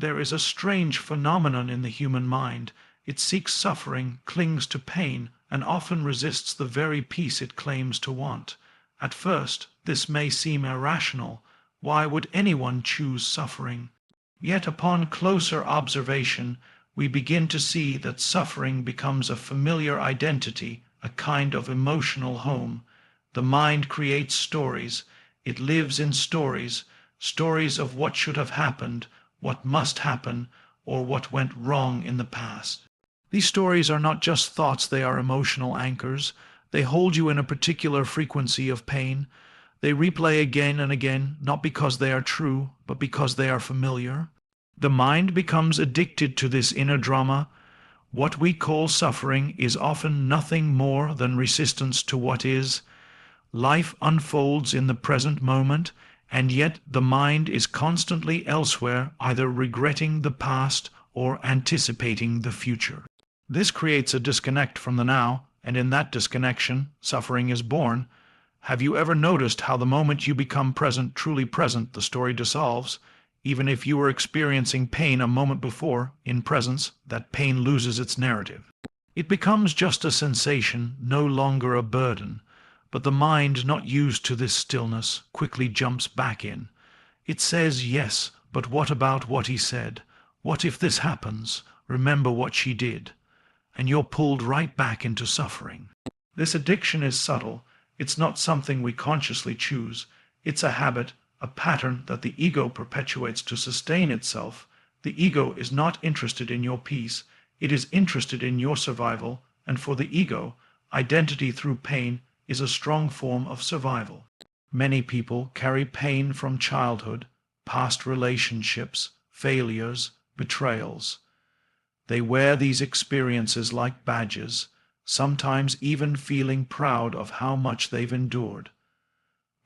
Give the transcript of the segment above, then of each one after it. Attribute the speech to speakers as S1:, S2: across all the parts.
S1: There is a strange phenomenon in the human mind. It seeks suffering, clings to pain, and often resists the very peace it claims to want. At first, this may seem irrational. Why would anyone choose suffering? Yet upon closer observation, we begin to see that suffering becomes a familiar identity, a kind of emotional home. The mind creates stories. It lives in stories, stories of what should have happened, what must happen, or what went wrong in the past. These stories are not just thoughts, they are emotional anchors. They hold you in a particular frequency of pain. They replay again and again, not because they are true, but because they are familiar. The mind becomes addicted to this inner drama. What we call suffering is often nothing more than resistance to what is. Life unfolds in the present moment, and yet the mind is constantly elsewhere, either regretting the past or anticipating the future. This creates a disconnect from the now, and in that disconnection, suffering is born. Have you ever noticed how the moment you become present, truly present, the story dissolves? Even if you were experiencing pain a moment before, in presence, that pain loses its narrative. It becomes just a sensation, no longer a burden. But the mind, not used to this stillness, quickly jumps back in. It says, yes, but what about what he said? What if this happens? Remember what she did. And you're pulled right back into suffering. This addiction is subtle. It's not something we consciously choose. It's a habit, a pattern that the ego perpetuates to sustain itself. The ego is not interested in your peace. It is interested in your survival, and for the ego, identity through pain is a strong form of survival. Many people carry pain from childhood, past relationships, failures, betrayals. They wear these experiences like badges, sometimes even feeling proud of how much they've endured.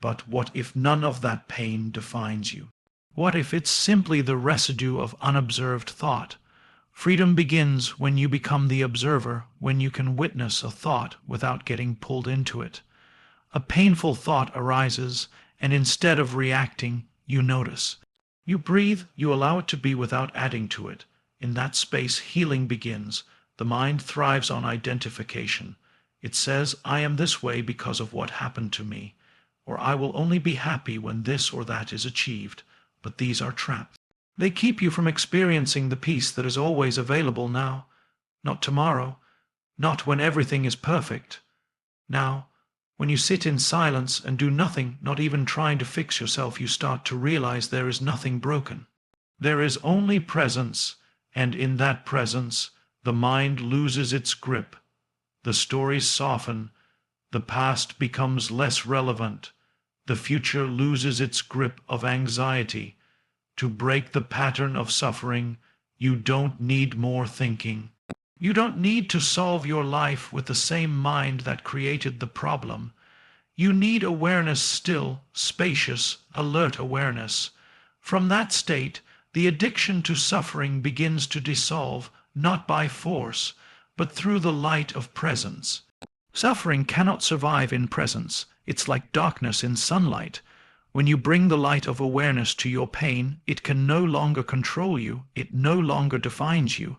S1: But what if none of that pain defines you? What if it's simply the residue of unobserved thought? Freedom begins when you become the observer, when you can witness a thought without getting pulled into it. A painful thought arises, and instead of reacting, you notice. You breathe, you allow it to be without adding to it. In that space, healing begins. The mind thrives on identification. It says, I am this way because of what happened to me, or I will only be happy when this or that is achieved. But these are traps. They keep you from experiencing the peace that is always available now, not tomorrow, not when everything is perfect. Now, when you sit in silence and do nothing, not even trying to fix yourself, you start to realize there is nothing broken. There is only presence, and in that presence, the mind loses its grip. The stories soften, the past becomes less relevant, the future loses its grip of anxiety. To break the pattern of suffering, you don't need more thinking. You don't need to solve your life with the same mind that created the problem. You need awareness, still, spacious, alert awareness. From that state, the addiction to suffering begins to dissolve, not by force, but through the light of presence. Suffering cannot survive in presence. It's like darkness in sunlight. When you bring the light of awareness to your pain, it can no longer control you, it no longer defines you.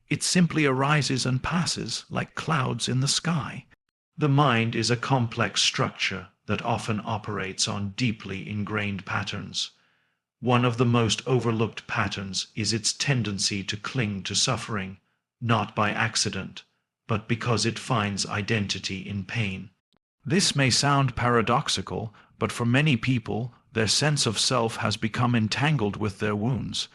S1: It simply arises and passes like clouds in the sky. The mind is a complex structure that often operates on deeply ingrained patterns. One of the most overlooked patterns is its tendency to cling to suffering, not by accident, but because it finds identity in pain. This may sound paradoxical, but for many people, their sense of self has become entangled with their wounds.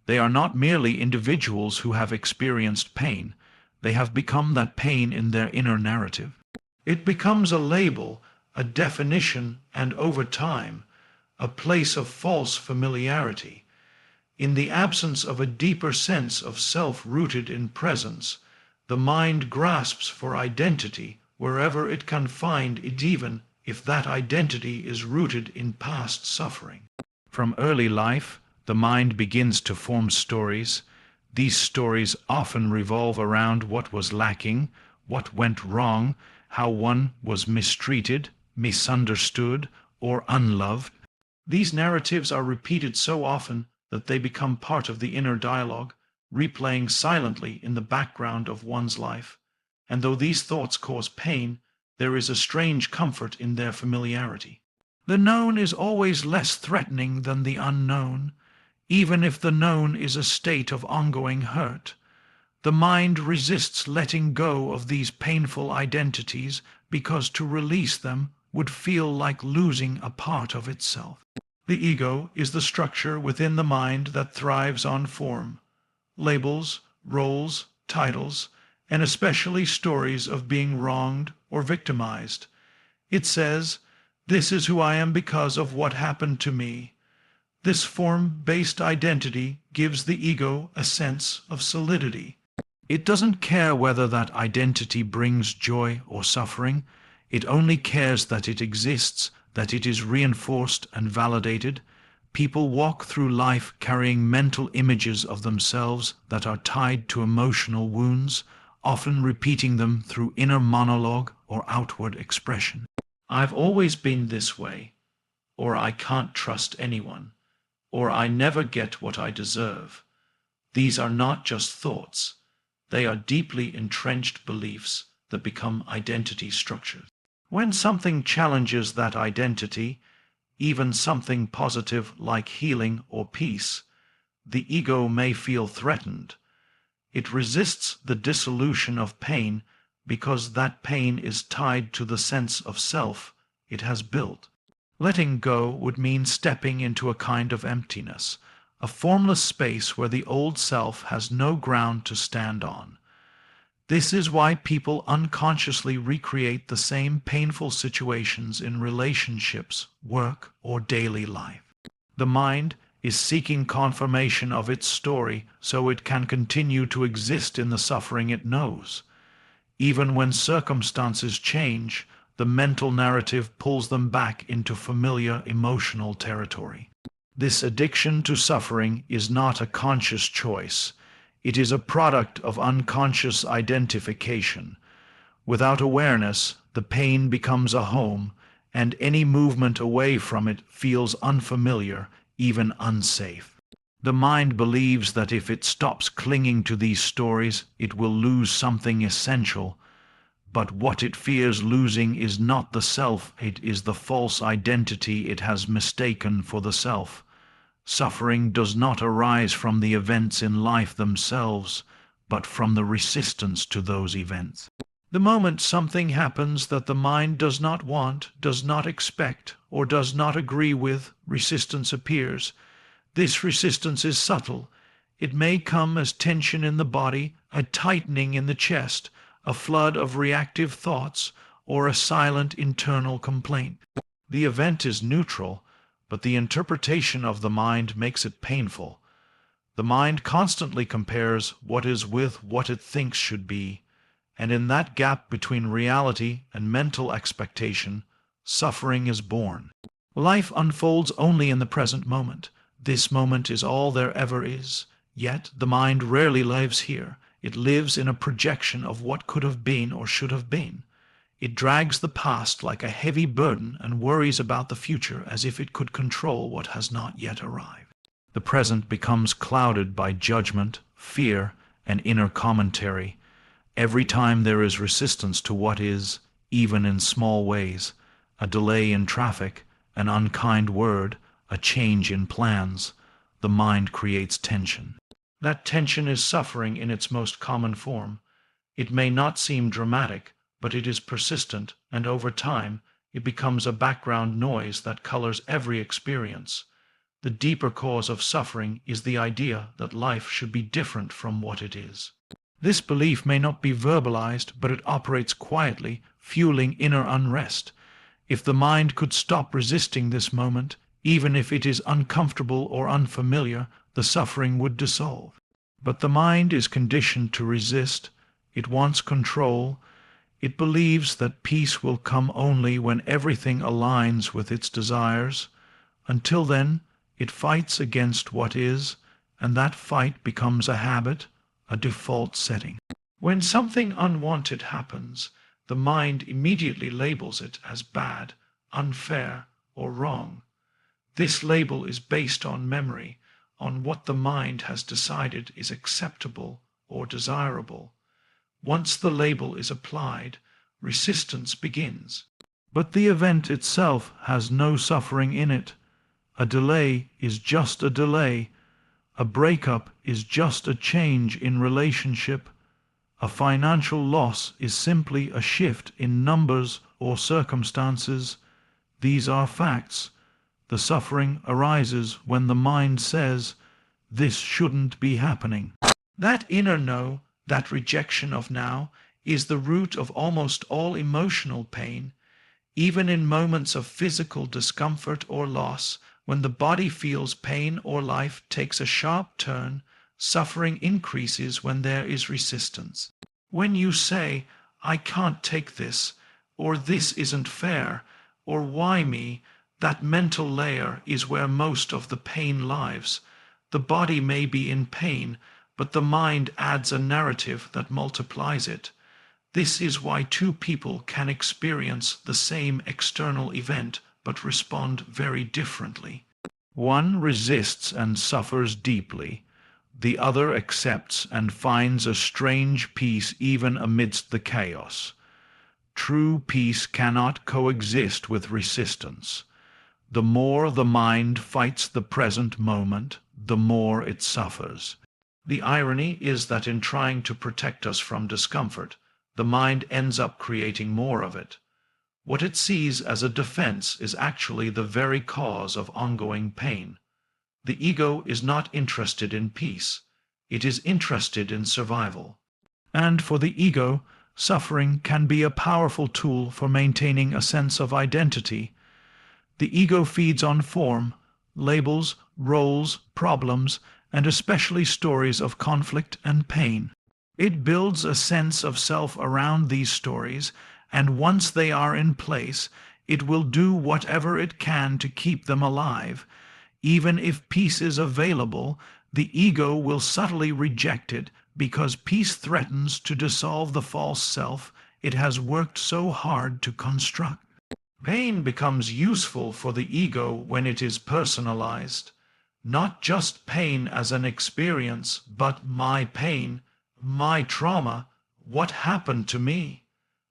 S1: They are not merely individuals who have experienced pain. They have become that pain in their inner narrative. It becomes a label, a definition, and over time, a place of false familiarity. In the absence of a deeper sense of self rooted in presence, the mind grasps for identity wherever it can find it, even if that identity is rooted in past suffering. From early life, the mind begins to form stories. These stories often revolve around what was lacking, what went wrong, how one was mistreated, misunderstood, or unloved. These narratives are repeated so often that they become part of the inner dialogue, replaying silently in the background of one's life. And though these thoughts cause pain, there is a strange comfort in their familiarity. The known is always less threatening than the unknown, even if the known is a state of ongoing hurt. The mind resists letting go of these painful identities because to release them would feel like losing a part of itself. The ego is the structure within the mind that thrives on form, labels, roles, titles, and especially stories of being wronged or victimized. It says, "This is who I am because of what happened to me." This form-based identity gives the ego a sense of solidity. It doesn't care whether that identity brings joy or suffering. It only cares that it exists, that it is reinforced and validated. People walk through life carrying mental images of themselves that are tied to emotional wounds, often repeating them through inner monologue or outward expression. "I've always been this way," or "I can't trust anyone," or "I never get what I deserve." These are not just thoughts. They are deeply entrenched beliefs that become identity structures. When something challenges that identity, even something positive like healing or peace, the ego may feel threatened. It resists the dissolution of pain because that pain is tied to the sense of self it has built. Letting go would mean stepping into a kind of emptiness, a formless space where the old self has no ground to stand on. This is why people unconsciously recreate the same painful situations in relationships, work, or daily life. The mind is seeking confirmation of its story so it can continue to exist in the suffering it knows. Even when circumstances change, the mental narrative pulls them back into familiar emotional territory. This addiction to suffering is not a conscious choice. It is a product of unconscious identification. Without awareness, the pain becomes a home, and any movement away from it feels unfamiliar, even unsafe. The mind believes that if it stops clinging to these stories, it will lose something essential. But what it fears losing is not the self, it is the false identity it has mistaken for the self. Suffering does not arise from the events in life themselves, but from the resistance to those events. The moment something happens that the mind does not want, does not expect, or does not agree with, resistance appears. This resistance is subtle. It may come as tension in the body, a tightening in the chest, a flood of reactive thoughts, or a silent internal complaint. The event is neutral, but the interpretation of the mind makes it painful. The mind constantly compares what is with what it thinks should be, and in that gap between reality and mental expectation, suffering is born. Life unfolds only in the present moment. This moment is all there ever is. Yet the mind rarely lives here. It lives in a projection of what could have been or should have been. It drags the past like a heavy burden and worries about the future as if it could control what has not yet arrived. The present becomes clouded by judgment, fear, and inner commentary. Every time there is resistance to what is, even in small ways, a delay in traffic, an unkind word, a change in plans, the mind creates tension. That tension is suffering in its most common form. It may not seem dramatic, but it is persistent, and over time, it becomes a background noise that colors every experience. The deeper cause of suffering is the idea that life should be different from what it is. This belief may not be verbalized, but it operates quietly, fueling inner unrest. If the mind could stop resisting this moment, even if it is uncomfortable or unfamiliar, the suffering would dissolve. But the mind is conditioned to resist. It wants control. It believes that peace will come only when everything aligns with its desires. Until then, it fights against what is, and that fight becomes a habit, a default setting. When something unwanted happens, the mind immediately labels it as bad, unfair, or wrong. This label is based on memory, on what the mind has decided is acceptable or desirable. Once the label is applied, resistance begins. But the event itself has no suffering in it. A delay is just a delay. A breakup is just a change in relationship. A financial loss is simply a shift in numbers or circumstances. These are facts. The suffering arises when the mind says, "This shouldn't be happening." That inner no, that rejection of now, is the root of almost all emotional pain. Even in moments of physical discomfort or loss, when the body feels pain or life takes a sharp turn, suffering increases when there is resistance. When you say, "I can't take this," or "this isn't fair," or "why me," that mental layer is where most of the pain lives. The body may be in pain, but the mind adds a narrative that multiplies it. This is why two people can experience the same external event but respond very differently. One resists and suffers deeply. The other accepts and finds a strange peace even amidst the chaos. True peace cannot coexist with resistance. The more the mind fights the present moment, the more it suffers. The irony is that in trying to protect us from discomfort, the mind ends up creating more of it. What it sees as a defense is actually the very cause of ongoing pain. The ego is not interested in peace. It is interested in survival. And for the ego, suffering can be a powerful tool for maintaining a sense of identity. The ego feeds on form, labels, roles, problems, and especially stories of conflict and pain. It builds a sense of self around these stories, and once they are in place, it will do whatever it can to keep them alive. Even if peace is available, the ego will subtly reject it because peace threatens to dissolve the false self it has worked so hard to construct. Pain becomes useful for the ego when it is personalized. Not just pain as an experience, but my pain, my trauma, what happened to me.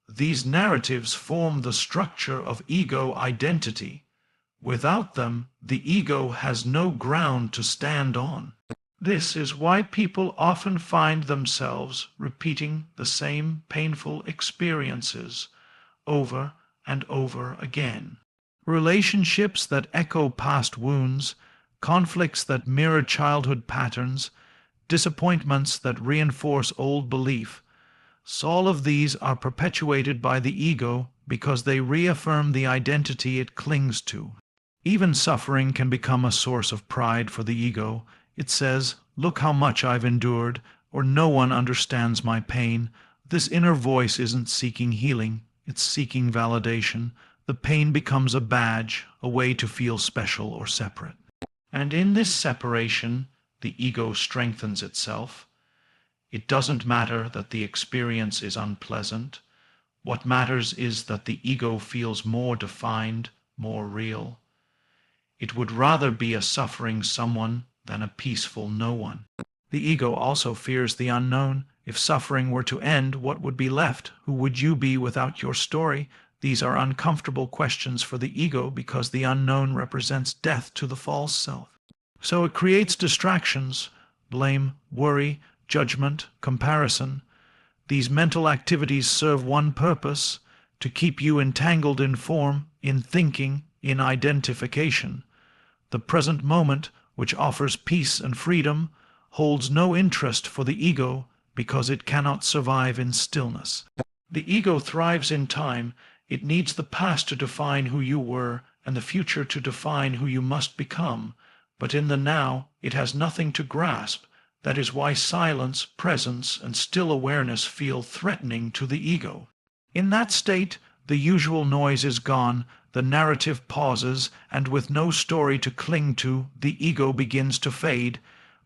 S1: These narratives form the structure of ego identity. Without them, the ego has no ground to stand on. This is why people often find themselves repeating the same painful experiences over and over again. Relationships that echo past wounds, conflicts that mirror childhood patterns, disappointments that reinforce old belief. All of these are perpetuated by the ego because they reaffirm the identity it clings to. Even suffering can become a source of pride for the ego. It says, "Look how much I've endured," or "No one understands my pain." This inner voice isn't seeking healing, it's seeking validation. The pain becomes a badge, a way to feel special or separate. And in this separation, the ego strengthens itself. It doesn't matter that the experience is unpleasant. What matters is that the ego feels more defined, more real. It would rather be a suffering someone than a peaceful no one. The ego also fears the unknown. If suffering were to end, what would be left? Who would you be without your story? These are uncomfortable questions for the ego because the unknown represents death to the false self. So it creates distractions, blame, worry, judgment, comparison. These mental activities serve one purpose: to keep you entangled in form, in thinking, in identification. The present moment, which offers peace and freedom, holds no interest for the ego because it cannot survive in stillness. The ego thrives in time. It needs the past to define who you were and the future to define who you must become. But in the now, it has nothing to grasp. That is why silence, presence, and still awareness feel threatening to the ego. In that state, the usual noise is gone, the narrative pauses, and with no story to cling to, the ego begins to fade.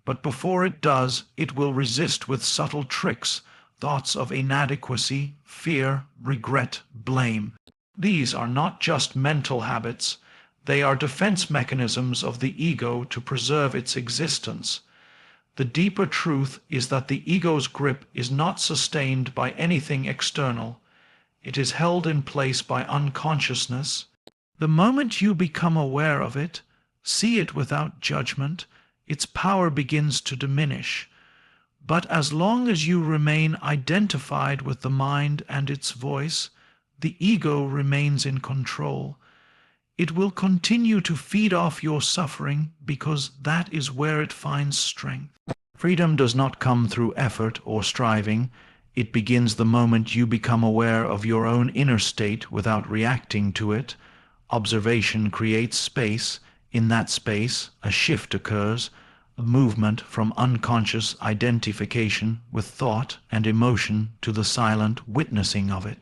S1: But before it does, it will resist with subtle tricks, thoughts of inadequacy, fear, regret, blame. These are not just mental habits. They are defense mechanisms of the ego to preserve its existence. The deeper truth is that the ego's grip is not sustained by anything external. It is held in place by unconsciousness. The moment you become aware of it, see it without judgment, its power begins to diminish. But as long as you remain identified with the mind and its voice, the ego remains in control. It will continue to feed off your suffering because that is where it finds strength. Freedom does not come through effort or striving. It begins the moment you become aware of your own inner state without reacting to it. Observation creates space. In that space, a shift occurs, a movement from unconscious identification with thought and emotion to the silent witnessing of it.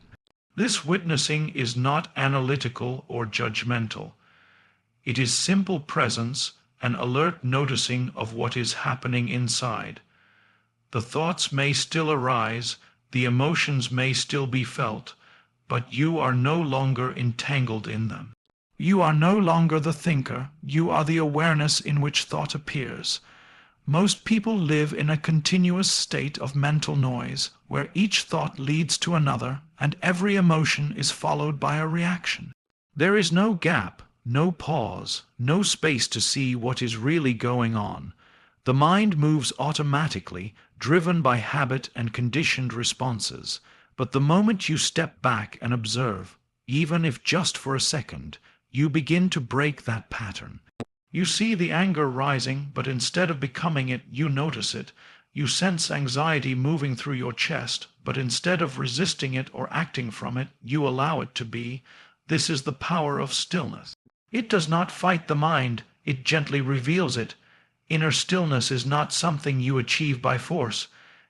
S1: This witnessing is not analytical or judgmental. It is simple presence, an alert noticing of what is happening inside. The thoughts may still arise, the emotions may still be felt, but you are no longer entangled in them. You are no longer the thinker, you are the awareness in which thought appears. Most people live in a continuous state of mental noise, where each thought leads to another, and every emotion is followed by a reaction. There is no gap, no pause, no space to see what is really going on. The mind moves automatically, driven by habit and conditioned responses. But the moment you step back and observe, even if just for a second, you begin to break that pattern. You see the anger rising, but instead of becoming it, you notice it. You sense anxiety moving through your chest, but instead of resisting it or acting from it, you allow it to be. This is the power of stillness. It does not fight the mind, it gently reveals it. Inner stillness is not something you achieve by force.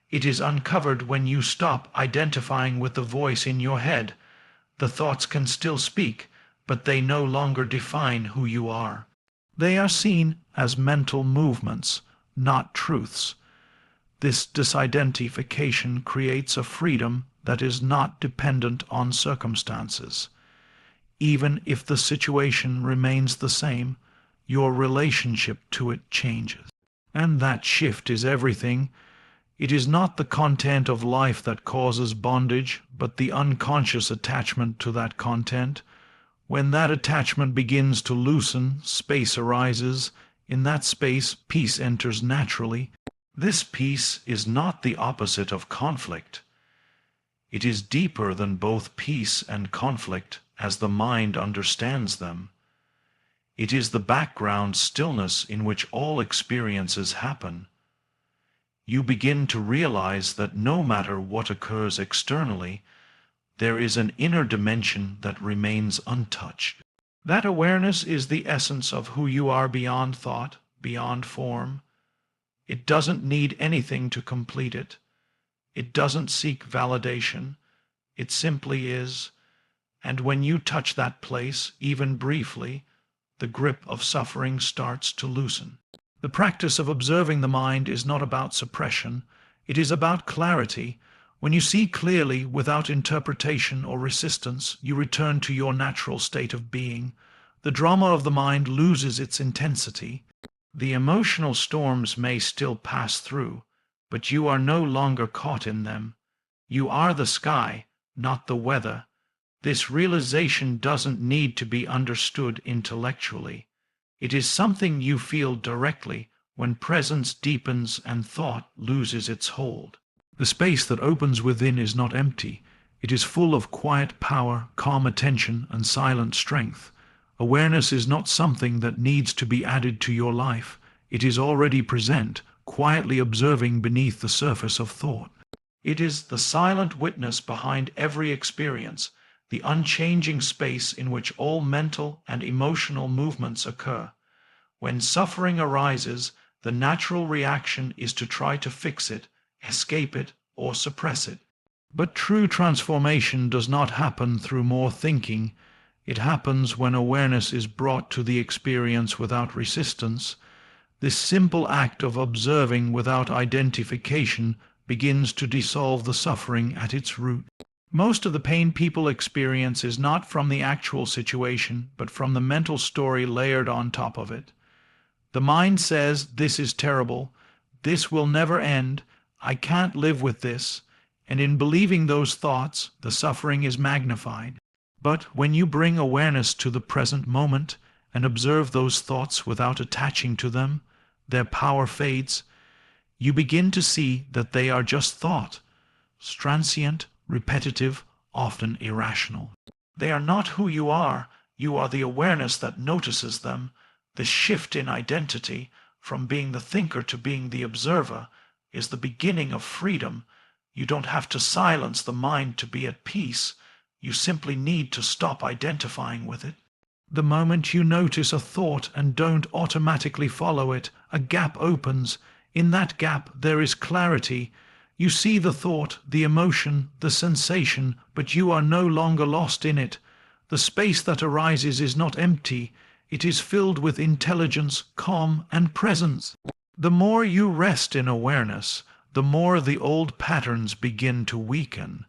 S1: It is uncovered when you stop identifying with the voice in your head. The thoughts can still speak, but they no longer define who you are. They are seen as mental movements, not truths. This disidentification creates a freedom that is not dependent on circumstances. Even if the situation remains the same, your relationship to it changes. And that shift is everything. It is not the content of life that causes bondage, but the unconscious attachment to that content. When that attachment begins to loosen, space arises. In that space, peace enters naturally. This peace is not the opposite of conflict. It is deeper than both peace and conflict as the mind understands them. It is the background stillness in which all experiences happen. You begin to realize that no matter what occurs externally, there is an inner dimension that remains untouched. That awareness is the essence of who you are beyond thought, beyond form. It doesn't need anything to complete it. It doesn't seek validation. It simply is. And when you touch that place, even briefly, the grip of suffering starts to loosen. The practice of observing the mind is not about suppression. It is about clarity. When you see clearly, without interpretation or resistance, you return to your natural state of being. The drama of the mind loses its intensity. The emotional storms may still pass through, but you are no longer caught in them. You are the sky, not the weather. This realization doesn't need to be understood intellectually. It is something you feel directly when presence deepens and thought loses its hold. The space that opens within is not empty. It is full of quiet power, calm attention, and silent strength. Awareness is not something that needs to be added to your life. It is already present, quietly observing beneath the surface of thought. It is the silent witness behind every experience, the unchanging space in which all mental and emotional movements occur. When suffering arises, the natural reaction is to try to fix it, escape it, or suppress it. But true transformation does not happen through more thinking. It happens when awareness is brought to the experience without resistance. This simple act of observing without identification begins to dissolve the suffering at its root. Most of the pain people experience is not from the actual situation, but from the mental story layered on top of it. The mind says, "This is terrible, this will never end, I can't live with this," and in believing those thoughts, the suffering is magnified. But when you bring awareness to the present moment and observe those thoughts without attaching to them, their power fades. You begin to see that they are just thought, transient, repetitive, often irrational. They are not who you are the awareness that notices them. The shift in identity, from being the thinker to being the observer, is the beginning of freedom. You don't have to silence the mind to be at peace. You simply need to stop identifying with it. The moment you notice a thought and don't automatically follow it, a gap opens. In that gap there is clarity. You see the thought, the emotion, the sensation, but you are no longer lost in it. The space that arises is not empty. It is filled with intelligence, calm, and presence. The more you rest in awareness, the more the old patterns begin to weaken.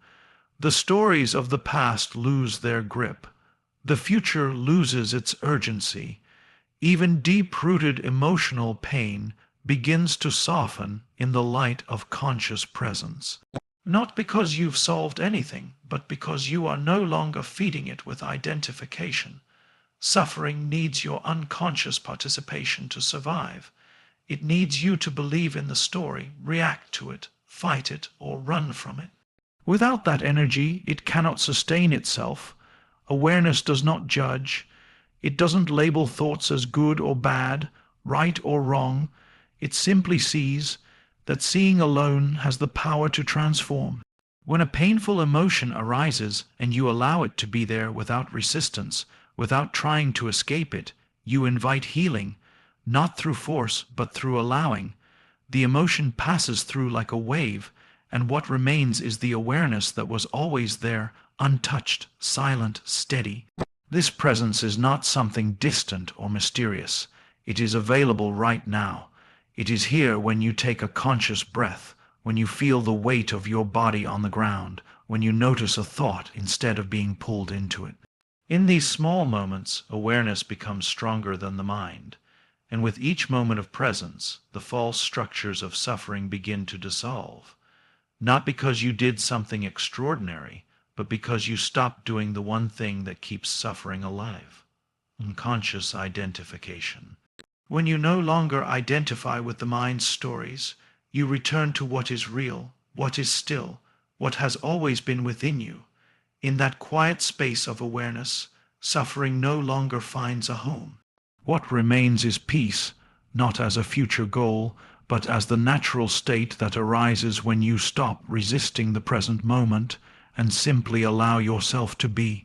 S1: The stories of the past lose their grip. The future loses its urgency. Even deep-rooted emotional pain begins to soften in the light of conscious presence. Not because you've solved anything, but because you are no longer feeding it with identification. Suffering needs your unconscious participation to survive. It needs you to believe in the story, react to it, fight it, or run from it. Without that energy, it cannot sustain itself. Awareness does not judge. It doesn't label thoughts as good or bad, right or wrong. It simply sees. That seeing alone has the power to transform. When a painful emotion arises and you allow it to be there without resistance, without trying to escape it, you invite healing, not through force but through allowing. The emotion passes through like a wave, and what remains is the awareness that was always there, untouched, silent, steady. This presence is not something distant or mysterious. It is available right now. It is here when you take a conscious breath, when you feel the weight of your body on the ground, when you notice a thought instead of being pulled into it. In these small moments, awareness becomes stronger than the mind, and with each moment of presence, the false structures of suffering begin to dissolve. Not because you did something extraordinary, but because you stopped doing the one thing that keeps suffering alive: unconscious identification. When you no longer identify with the mind's stories, you return to what is real, what is still, what has always been within you. In that quiet space of awareness, suffering no longer finds a home. What remains is peace, not as a future goal, but as the natural state that arises when you stop resisting the present moment and simply allow yourself to be.